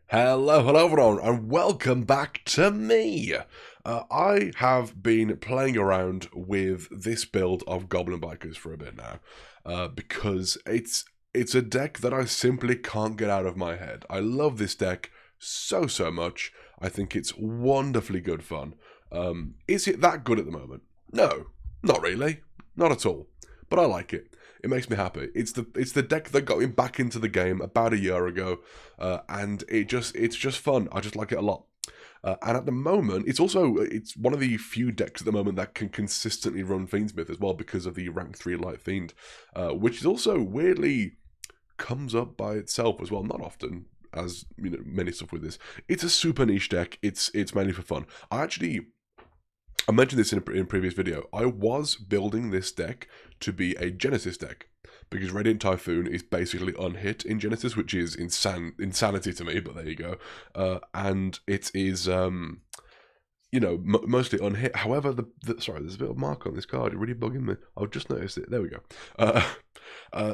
Hello everyone, and welcome back to me! I have been playing around with this build of Goblin Bikers for a bit now, because it's a deck that I simply can't get out of my head. I love this deck so much. I think it's wonderfully good fun. Is it that good at the moment? No, not really. Not at all. But I like it. It makes me happy. It's the deck that got me back into the game about a year ago, and it's just fun. I just like it a lot. And at the moment, it's one of the few decks at the moment that can consistently run Fiendsmith as well because of the rank 3 Light Fiend, which is also weirdly comes up by itself as well. Not often, as you know, many stuff with this. It's a super niche deck. It's mainly for fun. I mentioned this in a previous video. I was building this deck to be a Genesis deck, because Radiant Typhoon is basically unhit in Genesis, which is insanity to me, but there you go. And it is, mostly unhit. However, sorry, there's a bit of mark on this card. It's really bugging me. I've just noticed it. There we go.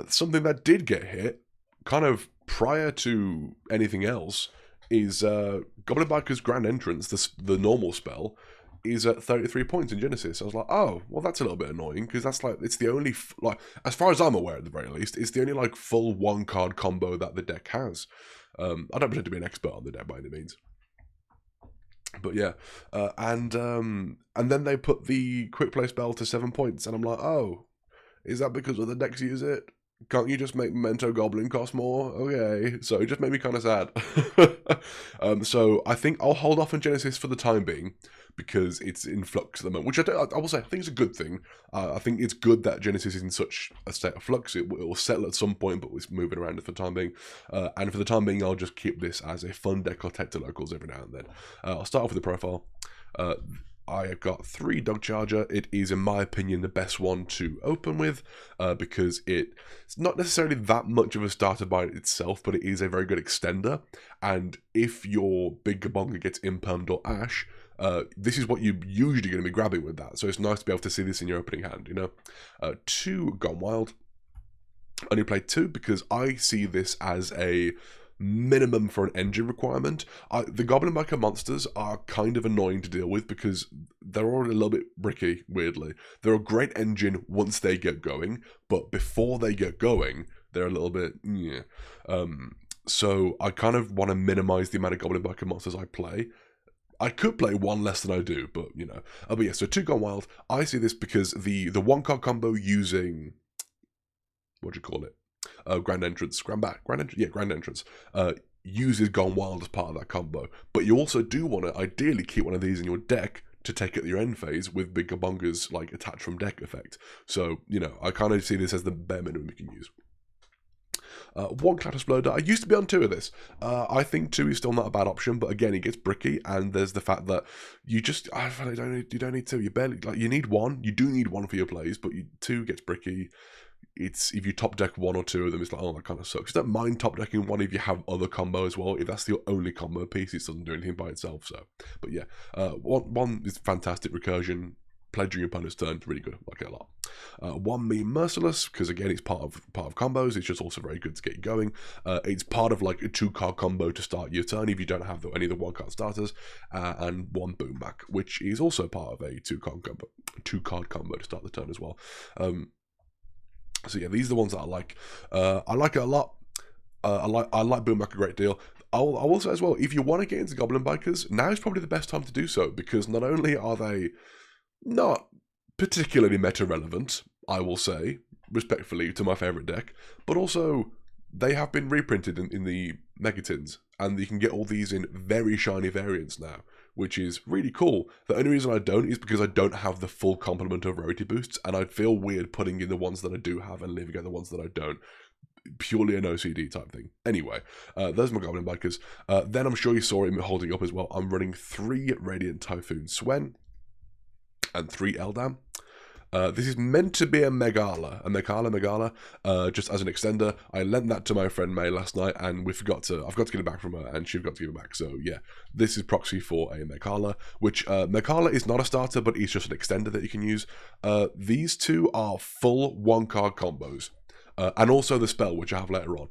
Something that did get hit, kind of prior to anything else, is Goblin Biker's Grand Entrance, the normal spell, is at 33 points in Genesis. I was like, oh, well, that's a little bit annoying, because that's like, it's the only, as far as I'm aware at the very least, it's the only, full one-card combo that the deck has. I don't pretend to be an expert on the deck by any means. But yeah, and then they put the quick play spell to 7 points, and I'm like, oh, is that because other decks use it? Can't you just make Memento Goblin cost more? Okay, so it just made me kind of sad. So I think I'll hold off on Genesis for the time being, because it's in flux at the moment, which I will say, I think it's a good thing. I think it's good that Genesis is in such a state of flux. It will settle at some point, but it's moving around for the time being. And for the time being, I'll just keep this as a fun deck I'll take to locals every now and then. I'll start off with the profile. I have got 3 Dog Charger. It is, in my opinion, the best one to open with, because it's not necessarily that much of a starter by itself, but it is a very good extender. And if your big Gabonga gets impermed or Ash, this is what you're usually going to be grabbing with that. So it's nice to be able to see this in your opening hand, you know. 2 Gone Wild. Only played 2 because I see this as a minimum for an engine requirement. The Goblin Biker monsters are kind of annoying to deal with because they're already a little bit bricky, weirdly. They're a great engine once they get going, but before they get going, they're a little bit, yeah. So I kind of want to minimize the amount of Goblin Biker monsters I play. I could play 1 less than I do, but, you know. But yeah, so 2 Gone Wild. I see this because the 1-card combo using, what do you call it? Grand Entrance, Grand Entrance, uses Gone Wild as part of that combo. But you also do want to ideally keep one of these in your deck to take at your end phase with Big Gabonga's attach from deck effect. So, you know, I kind of see this as the bare minimum you can use. 1 Cloud Exploder. I used to be on 2 of this. I think 2 is still not a bad option, but again, it gets bricky, and there's the fact that you don't need 2. You barely, you need 1. You do need 1 for your plays, but 2 gets bricky. It's, if you top deck 1 or 2 of them, it's like, oh, that kind of sucks. Don't mind top decking 1 if you have other combo as well. If that's your only combo piece, it doesn't do anything by itself. So, but yeah, 1 is fantastic recursion. Play during your opponent's turn, really good. Like it a lot. 1 Meme Merciless, because again, it's part of combos. It's just also very good to get you going. It's part of a 2-card combo to start your turn if you don't have any of the 1-card starters. And 1 Boom Back, which is also part of a 2-card combo to start the turn as well. So yeah, these are the ones that I like. I like it a lot. I like Boom Back a great deal. I will say as well, if you want to get into Goblin Bikers, now is probably the best time to do so, because not only are they not particularly meta relevant, I will say, respectfully, to my favourite deck, but also they have been reprinted in the Megatins, and you can get all these in very shiny variants now, which is really cool. The only reason I don't is because I don't have the full complement of rarity boosts, and I'd feel weird putting in the ones that I do have and leaving out the ones that I don't. Purely an OCD type thing. Anyway, those are my Goblin Bikers. Then I'm sure you saw him holding up as well. I'm running 3 Radiant Typhoon Swen and 3 Eldam. This is meant to be a Megala, just as an extender. I lent that to my friend May last night, and I've got to get it back from her, and she forgot to give it back. So yeah, this is proxy for a Megala, which Megala is not a starter, but it's just an extender that you can use. These 2 are full 1-card combos. And also the spell, which I have later on.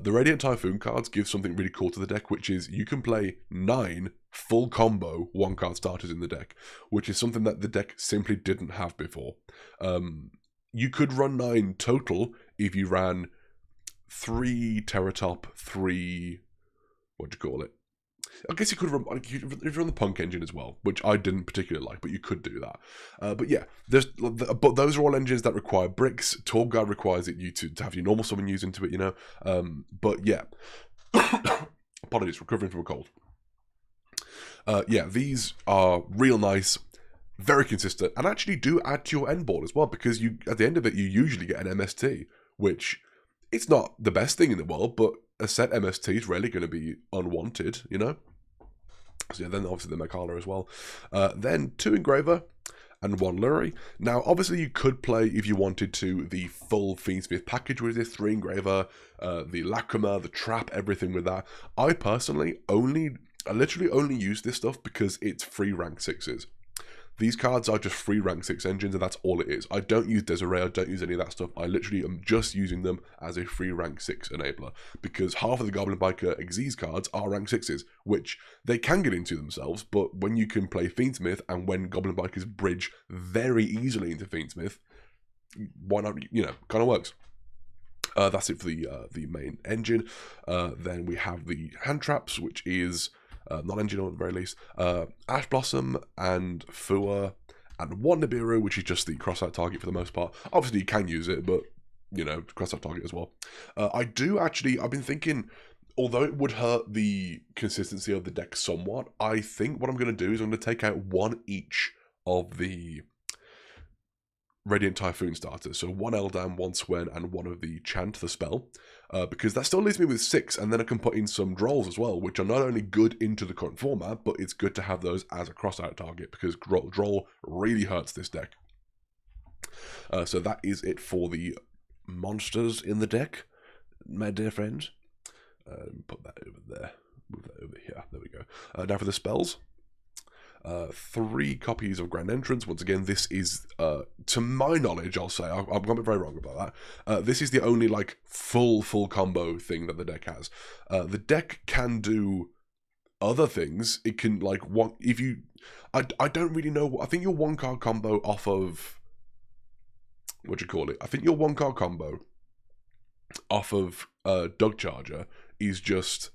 The Radiant Typhoon cards give something really cool to the deck, which is you can play 9 full combo 1-card starters in the deck, which is something that the deck simply didn't have before. You could run 9 total if you ran 3 Terratop, 3... what do you call it? I guess you could run the Punk engine as well, which I didn't particularly like, but you could do that. But yeah, but those are all engines that require bricks. Torguard requires you to have your normal summon used into it, you know. But yeah, apologies, recovering from a cold. Yeah, these are real nice, very consistent, and actually do add to your end board as well, because you at the end of it you usually get an MST, which it's not the best thing in the world, but a set MST is rarely going to be unwanted, you know? So yeah, then obviously the Makala as well. Then 2 Engraver and 1 Lurie. Now, obviously you could play, if you wanted to, the full Fiendsmith package with this 3 Engraver, the Lacrima, the Trap, everything with that. I personally literally only use this stuff because it's free rank 6s. These cards are just free rank 6 engines, and that's all it is. I don't use Desiree, I don't use any of that stuff. I literally am just using them as a free rank 6 enabler, because half of the Goblin Biker Xyz cards are rank 6s, which they can get into themselves, but when you can play Fiendsmith, and when Goblin Bikers bridge very easily into Fiendsmith, why not, you know, kind of works. That's it for the main engine. Then we have the hand traps, which is... not engine at the very least, Ash Blossom and Fua, and 1 Nibiru, which is just the cross-out target for the most part. Obviously you can use it, but, you know, cross-out target as well. I've been thinking, although it would hurt the consistency of the deck somewhat, I think what I'm going to do is I'm going to take out 1 each of the Radiant Typhoon starters. So 1 Eldam, 1 Swen, and 1 of the Chant, the spell. Because that still leaves me with 6, and then I can put in some Drolls as well, which are not only good into the current format, but it's good to have those as a cross-out target, because Droll really hurts this deck. So that is it for the monsters in the deck, my dear friends. Put that over there. Move that over here. There we go. Now for the spells. 3 copies of Grand Entrance. Once again, this is, to my knowledge, I'll say, I'm going to be very wrong about that. This is the only, like, full combo thing that the deck has. The deck can do other things. It can, like, I don't really know, I think your 1-card combo off of, what do you call it? I think your 1-card combo off of Dug Charger is just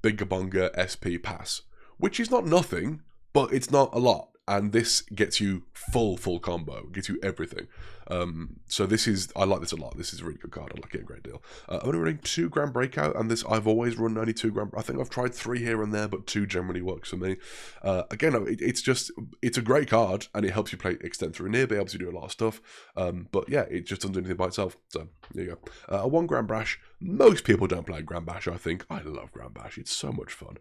Bingabonga SP pass, which is not nothing, but it's not a lot, and this gets you full combo, gets you everything. So I like this a lot. This is a really good card. I like it a great deal. I'm only running 2 Grand Breakout, and this I've always run only 2 Grand. I think I've tried 3 here and there, but 2 generally works for me. Again, it's a great card, and it helps you play extend through nearby, helps you do a lot of stuff. But yeah, it just doesn't do anything by itself. So there you go. A 1 Grand Bash. Most people don't play Grand Bash. I think I love Grand Bash. It's so much fun.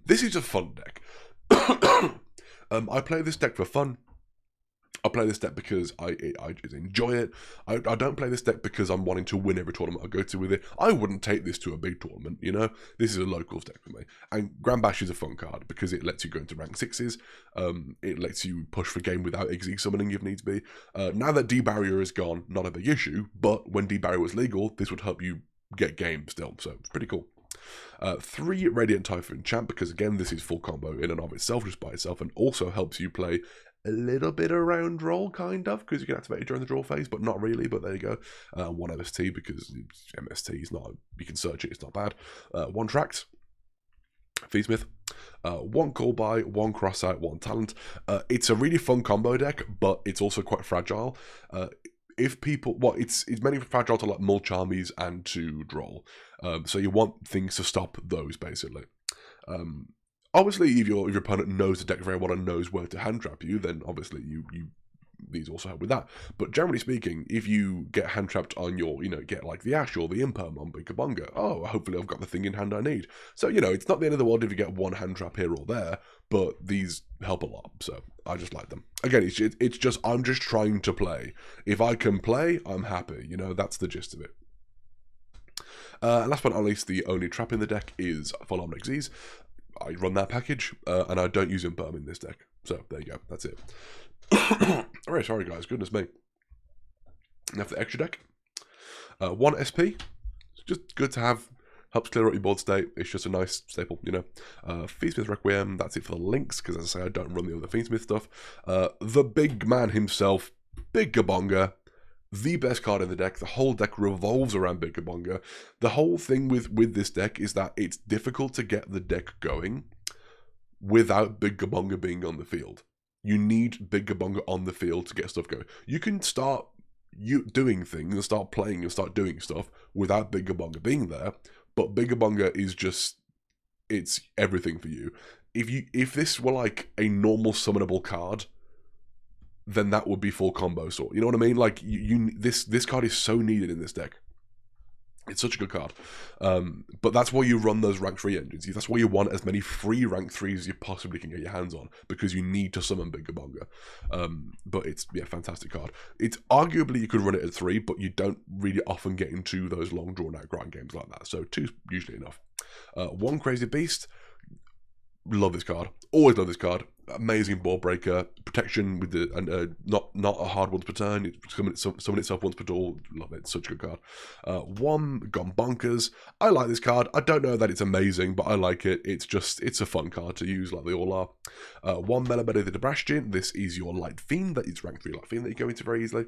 This is a fun deck. I play this deck for fun. I play this deck because I just enjoy it. I don't play this deck because I'm wanting to win every tournament I go to with it. I wouldn't take this to a big tournament, you know? This is a locals deck for me. And Grand Bash is a fun card because it lets you go into rank 6s. It lets you push for game without Xyz summoning if needs be. Now that D-Barrier is gone, not a big issue, but when D-Barrier was legal, this would help you get game still, so it's pretty cool. 3 Radiant Typhoon Champ, because again, this is full combo in and of itself, just by itself, and also helps you play a little bit around draw, kind of, because you can activate it during the draw phase, but not really, but there you go. 1 MST, because MST is not, you can search it, it's not bad. 1 Tract, Fiendsmith, 1 Call By, 1 Crossout, 1 Talent. It's a really fun combo deck, but it's also quite fragile. If people, it's mainly fragile to like mulch armies and to Droll. So you want things to stop those, basically. Obviously, if your opponent knows the deck very well and knows where to hand trap you, then obviously these also help with that. But generally speaking, if you get hand trapped on your, get like the Ash or the Imperm on Bingabonga, oh, hopefully I've got the thing in hand I need. So, it's not the end of the world if you get 1 hand trap here or there, but these help a lot, so I just like them. Again, it's just, I'm just trying to play. If I can play, I'm happy, that's the gist of it. Last but not least, the only trap in the deck is Full Omnic Xyz. I run that package, and I don't use Imperm in this deck. So, there you go, that's it. Alright, sorry guys, goodness me. Now for the extra deck. 1 SP, it's just good to have. Helps clear out your board state. It's just a nice staple, you know. Fiendsmith Requiem, that's it for the links, because as I say, I don't run the other Fiendsmith stuff. The big man himself, Big Gabonga, the best card in the deck. The whole deck revolves around Big Gabonga. The whole thing with this deck is that it's difficult to get the deck going without Big Gabonga being on the field. You need Big Gabonga on the field to get stuff going. You can start doing things and start playing and start doing stuff without Big Gabonga being there, but Big Gabonga is just, it's everything for you. If this were like a normal summonable card, then that would be full combo sort. You know what I mean? Like this card is so needed in this deck. It's such a good card. But that's why you run those rank 3 engines. That's why you want as many free rank 3s as you possibly can get your hands on, because you need to summon Big Gabonga. But it's, yeah, fantastic card. It's arguably you could run it at 3, but you don't really often get into those long drawn out grind games like that. So 2's usually enough. 1 Crazy Beast. Love this card. Always love this card. Amazing board breaker. Protection with the, and not a hard once per turn. It's summon itself once per duel. Love it. Such a good card. 1 Gone Bonkers. I like this card. I don't know that it's amazing, but I like it. It's a fun card to use, like they all are. 1 Melabede the Debrashian. This is your Light Fiend. That is rank 3 Light Fiend that you go into very easily.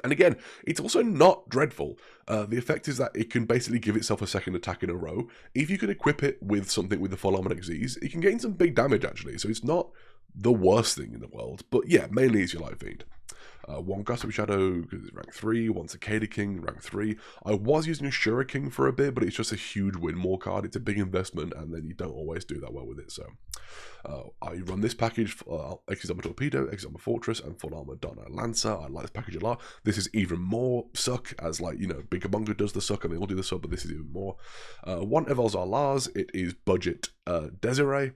And again, it's also not dreadful. The effect is that it can basically give itself a second attack in a row. If you can equip it with something with the full Harmonic Z's, it can gain some big damage actually. So it's not the worst thing in the world. But yeah, mainly it's your Light Fiend. 1 Gossip Shadow, because it's rank 3. 1 Cicada King, rank 3. I was using a Shura King for a bit, but it's just a huge win more card. It's a big investment, and then you don't always do that well with it. So I run this package for X's Armor Torpedo, X's Armor Fortress, and Full Armor Donna Lancer. I like this package a lot. This is even more suck, as like, you know, Big Gabonga does the suck, and they all do the suck, but this is even more. 1 Evolzar Lars. It is budget Desiree.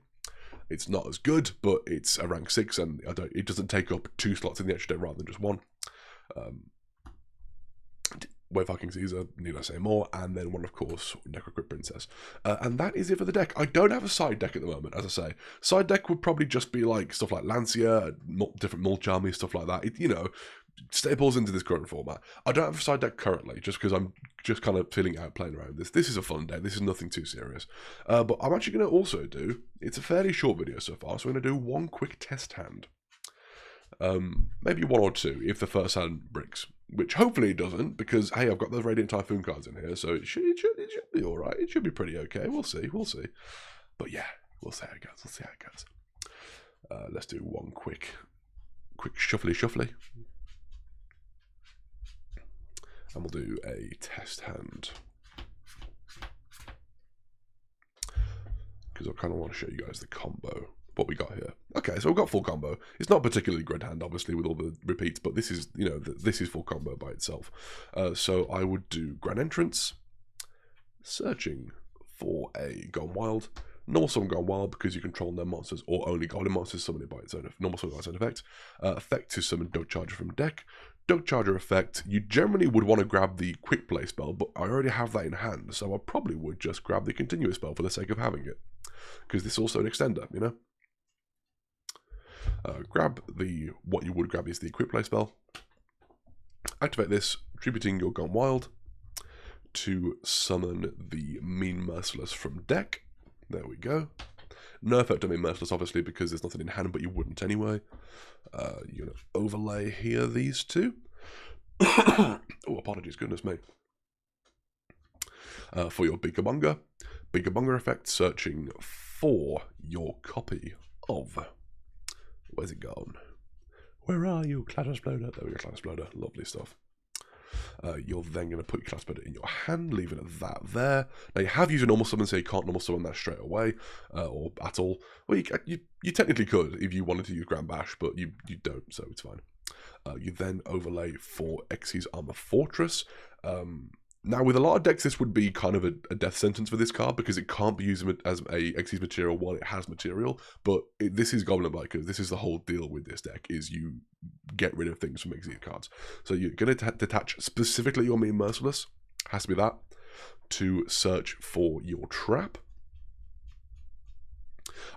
It's not as good, but it's a rank 6, and it doesn't take up 2 slots in the extra deck rather than just 1. Wave Viking Caesar, need I say more, and then 1, of course, Necrocrypt Princess. And that is it for the deck. I don't have a side deck at the moment, as I say. Side deck would probably just be like stuff like Lancia, different Mulch Army, stuff like that. You know, staples into this current format. I don't have a side deck currently, just because I'm just kind of feeling out playing around this. This is a fun deck. This is nothing too serious. But I'm actually going to also do, it's a fairly short video so far, so I'm going to do 1 quick test hand. Maybe 1 or 2 if the first hand bricks, which hopefully it doesn't, because hey, I've got those Radiant Typhoon cards in here, so it should be all right. It should be pretty okay. We'll see. But yeah, we'll see how it goes. Let's do 1 quick shuffly, and we'll do a test hand, because I kind of want to show you guys the combo. What we got here. Okay, so we've got full combo. It's not particularly good hand, obviously, with all the repeats, but this is, you know, this is full combo by itself. So I would do Grand Entrance, searching for a Gone Wild, normal summon Gone Wild because you control no monsters or only Goblin monsters, summon it by its own normal summon by its own effect. Effect to summon Dog Charger from deck. Dog Charger effect, you generally would want to grab the Quick Play spell, but I already have that in hand, so I probably would just grab the Continuous spell for the sake of having it, because this is also an extender, you know. Grab what you would grab is the Equip Play spell. Activate this, tributing your Gone Wild to summon the Mean Merciless from deck. There we go. No effect on Mean Merciless, obviously, because there's nothing in hand, but you wouldn't anyway. You're going to overlay here these 2. Oh, apologies, goodness me. For your Big Gabonga. Big Gabonga effect, searching for your copy of... Where's it gone? Where are you, Cloud Exploder? There we go, Cloud Exploder. Lovely stuff. You're then going to put your Cloud Exploder in your hand, leaving it that there. Now, you have used a normal summon, so you can't normal summon that straight away, or at all. Well, you technically could if you wanted to use Grand Bash, but you don't, so it's fine. You then overlay for Xyz Armor Fortress. Now, with a lot of decks, this would be kind of a death sentence for this card, because it can't be used as a Xyz material while it has material, but this is Goblin Bikers. This is the whole deal with this deck, is you get rid of things from Xyz cards. So you're going to detach specifically your Mean Merciless, has to be that, to search for your trap.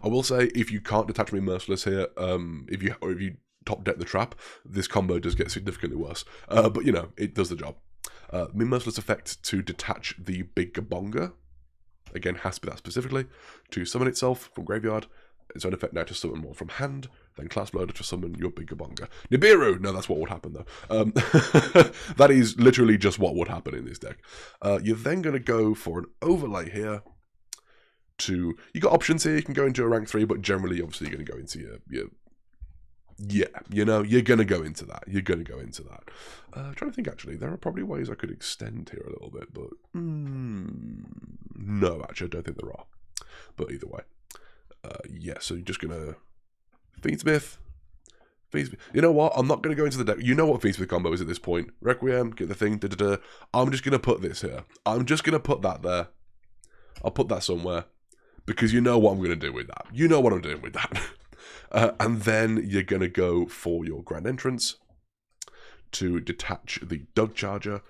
I will say, if you can't detach Mean Merciless here, if you top deck the trap, this combo does get significantly worse, but you know, it does the job. Merciless effect to detach the Big Gabonga. Again, has to be that specifically. To summon itself from graveyard. Its own effect now to summon more from hand. Then Clasp Loader to summon your Big Gabonga. Nibiru! No, that's what would happen though. That is literally just what would happen in this deck. You're then going to go for an overlay here. You got options here. You can go into a rank 3, but generally, obviously, you're going to go into your yeah, you know, you're going to go into that. You're going to go into that. I'm trying to think, actually. There are probably ways I could extend here a little bit, but no, actually, I don't think there are. But either way. Yeah, so you're just going to Fiendsmith. You know what? I'm not going to go into the deck. You know what Fiendsmith combo is at this point. Requiem, get the thing, da-da-da. I'm just going to put this here. I'm just going to put that there. I'll put that somewhere. Because you know what I'm going to do with that. You know what I'm doing with that. And then you're going to go for your Grand Entrance to detach the Dug Charger.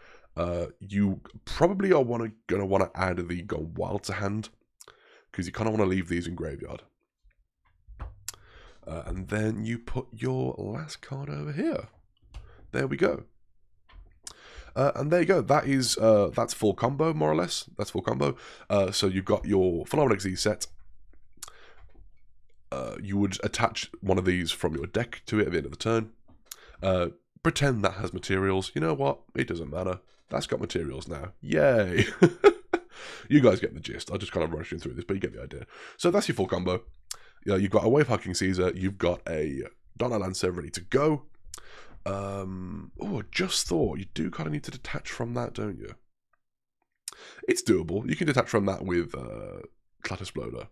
You probably are going to want to add the Gone Wild to hand. Because you kind of want to leave these in graveyard. And then you put your last card over here. There we go. And there you go. That is that's full combo, more or less. That's full combo. So you've got your full XZ set. You would attach one of these from your deck to it at the end of the turn. Pretend that has materials. You know what? It doesn't matter. That's got materials now. Yay! You guys get the gist. I'll just kind of rush you through this, but you get the idea. So that's your full combo. You've got a Wave-Hucking Caesar. You've got a Donna Lancer ready to go. Oh, just thought, you do kind of need to detach from that, don't you? It's doable. You can detach from that with Clattersploder.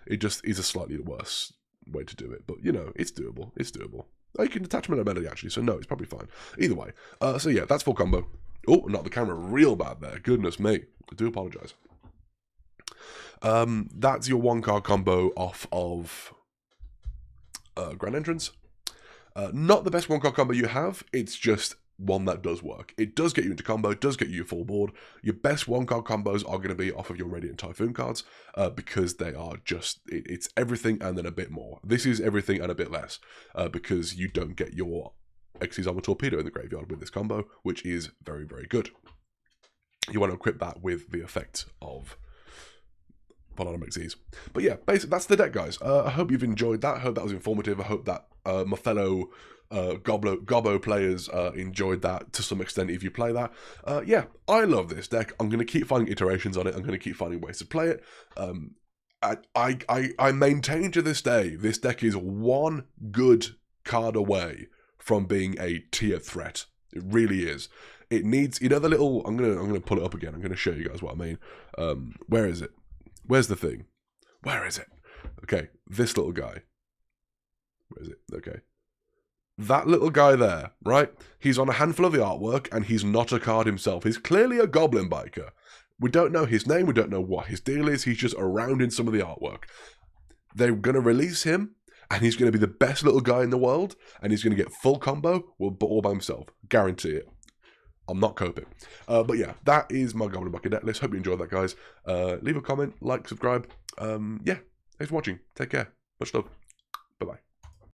It just is a slightly worse way to do it, but you know, it's doable. It's doable. Oh, you can detach from a melody actually, so no, it's probably fine. Either way. So yeah, that's full combo. Oh, knocked the camera real bad there. Goodness me. I do apologise. That's your 1-card combo off of Grand Entrance. Not the best 1-card combo you have, it's just one that does work. It does get you into combo, does get you full board. Your best 1-card combos are going to be off of your Radiant Typhoon cards, because they are just, it's everything and then a bit more. This is everything and a bit less, because you don't get your Xyz Armor Torpedo in the graveyard with this combo, which is very, very good. You want to equip that with the effect of Xyz. But yeah, basically, that's the deck, guys. I hope you've enjoyed that. I hope that was informative. I hope that my fellow Gobbo players enjoyed that to some extent if you play that. Yeah, I love this deck. I'm going to keep finding iterations on it. I'm going to keep finding ways to play it. I maintain to this day, this deck is one good card away from being a tier threat. It really is. It needs, you know, the little, I'm gonna pull it up again. I'm going to show you guys what I mean. Where is it? Where's the thing? Where is it? Okay, this little guy. Where is it? Okay. That little guy there, right? He's on a handful of the artwork, and he's not a card himself. He's clearly a Goblin biker. We don't know his name. We don't know what his deal is. He's just around in some of the artwork. They're going to release him, and he's going to be the best little guy in the world, and he's going to get full combo all by himself. Guarantee it. I'm not coping. But yeah, that is my Goblin Bucket deck list. Hope you enjoyed that, guys. Leave a comment, like, subscribe. Yeah, thanks for watching. Take care. Much love. Bye-bye.